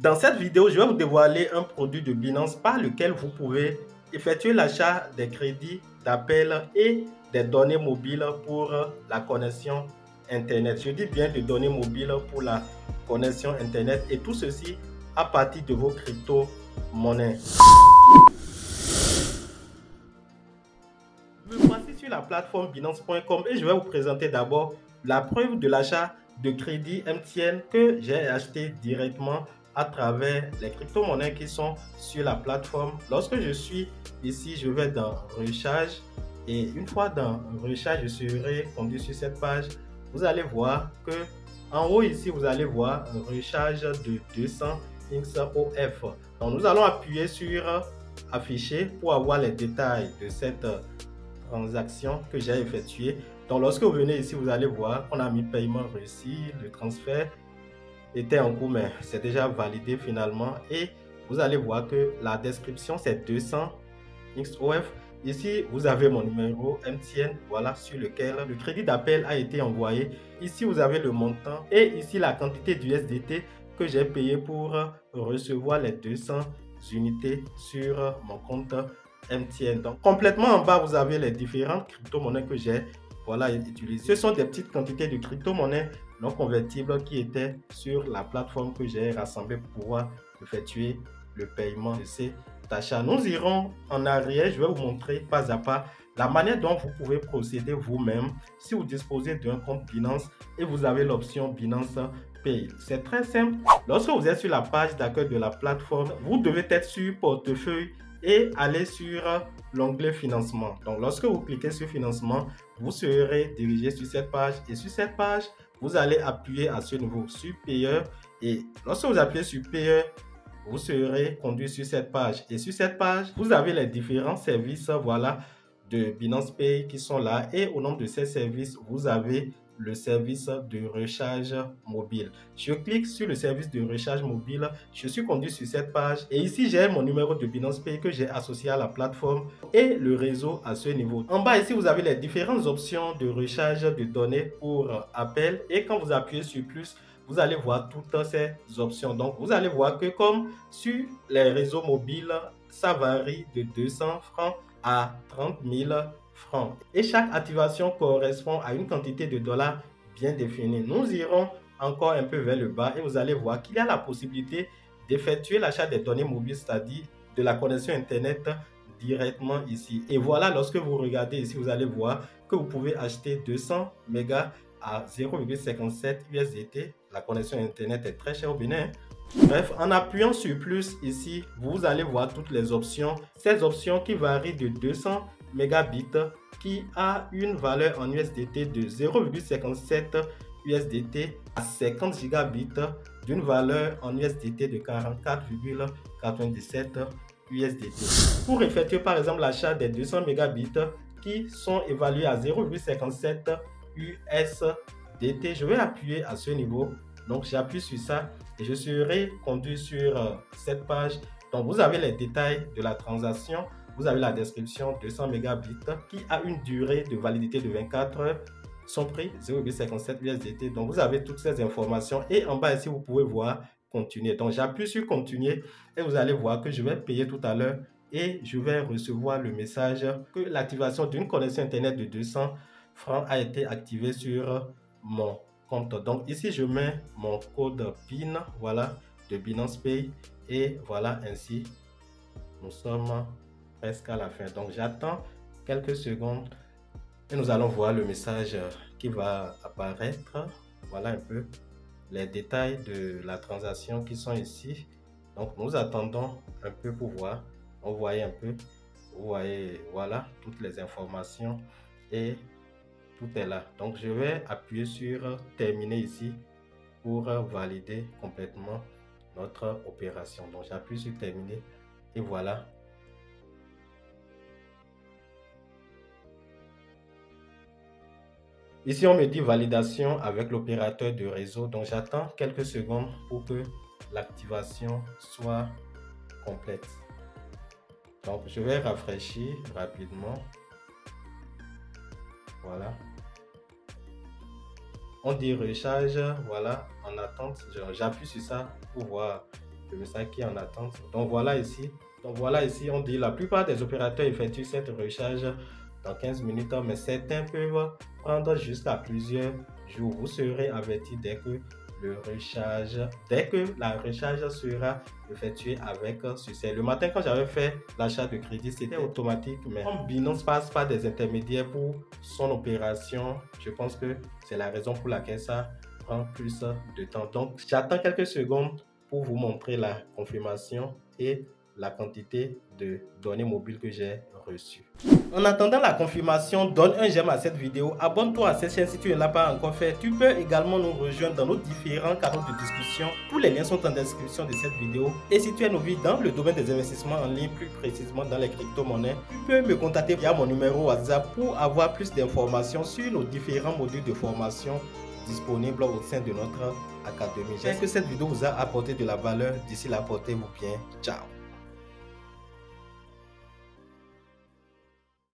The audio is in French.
Dans cette vidéo, je vais vous dévoiler un produit de Binance par lequel vous pouvez effectuer l'achat des crédits d'appel et des données mobiles pour la connexion Internet. Je dis bien des données mobiles pour la connexion Internet et tout ceci à partir de vos crypto-monnaies. Me voici sur la plateforme Binance.com et je vais vous présenter d'abord la preuve de l'achat de crédit MTN que j'ai acheté directement à travers les crypto-monnaies qui sont sur la plateforme. Lorsque je suis ici, je vais dans recharge et une fois dans recharge, je serai conduit sur cette page. Vous allez voir que en haut ici, vous allez voir un recharge de 200 XOF. Donc nous allons appuyer sur afficher pour avoir les détails de cette transaction que j'ai effectuée. Donc lorsque vous venez ici, vous allez voir qu'on a mis paiement réussi, le transfert était en cours, mais c'est déjà validé finalement. Et vous allez voir que la description, c'est 200 XOF. Ici, vous avez mon numéro MTN, voilà, sur lequel le crédit d'appel a été envoyé. Ici, vous avez le montant et ici, la quantité d'USDT que j'ai payé pour recevoir les 200 unités sur mon compte MTN. Donc, complètement en bas, vous avez les différentes crypto-monnaies que j'ai utilisées. Ce sont des petites quantités de crypto-monnaies non convertibles qui étaient sur la plateforme que j'ai rassemblée pour pouvoir effectuer le paiement de ces achats. Nous irons en arrière. Je vais vous montrer pas à pas la manière dont vous pouvez procéder vous-même si vous disposez d'un compte Binance et vous avez l'option Binance Pay. C'est très simple. Lorsque vous êtes sur la page d'accueil de la plateforme, vous devez être sur portefeuille et aller sur l'onglet financement. Donc lorsque vous cliquez sur financement, vous serez dirigé sur cette page et sur cette page, vous allez appuyer à ce niveau sur payeur et lorsque vous appuyez sur payeur, vous serez conduit sur cette page et sur cette page, vous avez les différents services de Binance Pay qui sont là et au nom de ces services, vous avez le service de recharge mobile. Je clique sur le service de recharge mobile, je suis conduit sur cette page et ici j'ai mon numéro de Binance Pay que j'ai associé à la plateforme et le réseau à ce niveau. En bas ici vous avez les différentes options de recharge de données pour appel et quand vous appuyez sur plus, vous allez voir toutes ces options. Donc vous allez voir que comme sur les réseaux mobiles, ça varie de 200 francs à 30 000 francs. Et chaque activation correspond à une quantité de dollars bien définie. Nous irons encore un peu vers le bas et vous allez voir qu'il y a la possibilité d'effectuer l'achat des données mobiles, c'est-à-dire de la connexion Internet directement ici. Et voilà, lorsque vous regardez ici, vous allez voir que vous pouvez acheter 200 mégas à 0,57 USDT. La connexion Internet est très chère au Bénin. Bref, en appuyant sur plus ici, vous allez voir toutes les options. Ces options qui varient de 200 mégabits qui a une valeur en USDT de 0,57 USDT à 50 gigabits d'une valeur en USDT de 44,97 USDT. Pour effectuer par exemple l'achat des 200 mégabits qui sont évalués à 0,57 USDT, je vais appuyer à ce niveau. Donc j'appuie sur ça et je serai conduit sur cette page. Donc vous avez les détails de la transaction, vous avez la description 200 mégabits qui a une durée de validité de 24 heures, son prix 0,57 USDT. Donc vous avez toutes ces informations et en bas ici vous pouvez voir continuer. Donc j'appuie sur continuer et vous allez voir que je vais payer tout à l'heure et je vais recevoir le message que l'activation d'une connexion Internet de 200 francs a été activée sur mon compte. Donc ici je mets mon code PIN de Binance Pay et voilà, ainsi nous sommes presque à la fin. Donc j'attends quelques secondes et nous allons voir le message qui va apparaître. Voilà un peu les détails de la transaction qui sont ici. Donc nous attendons un peu pour voir. On voit un peu, vous voyez, voilà toutes les informations et tout est là. Donc je vais appuyer sur terminer ici pour valider complètement notre opération. Donc j'appuie sur terminer et voilà. Ici on me dit validation avec l'opérateur de réseau. Donc j'attends quelques secondes pour que l'activation soit complète. Donc je vais rafraîchir rapidement. Voilà. On dit recharge, voilà, en attente. J'appuie sur ça pour voir le message qui est en attente. Donc voilà ici, on dit la plupart des opérateurs effectuent cette recharge dans 15 minutes, mais certains peuvent prendre jusqu'à plusieurs jours. Vous serez averti dès que la recharge sera effectuée avec succès. Le matin, quand j'avais fait l'achat de crédit, c'était automatique, mais comme Binance passe par des intermédiaires pour son opération, je pense que c'est la raison pour laquelle ça prend plus de temps. Donc, j'attends quelques secondes pour vous montrer la confirmation et la quantité de données mobiles que j'ai reçues. En attendant la confirmation, donne un j'aime à cette vidéo, abonne-toi à cette chaîne si tu ne l'as pas encore fait. Tu peux également nous rejoindre dans nos différents canaux de discussion. Tous les liens sont en description de cette vidéo. Et si tu es novice dans le domaine des investissements en ligne, plus précisément dans les crypto-monnaies, tu peux me contacter via mon numéro WhatsApp pour avoir plus d'informations sur nos différents modules de formation disponibles au sein de notre académie. J'espère que cette vidéo vous a apporté de la valeur. D'ici là, portez-vous bien. Ciao.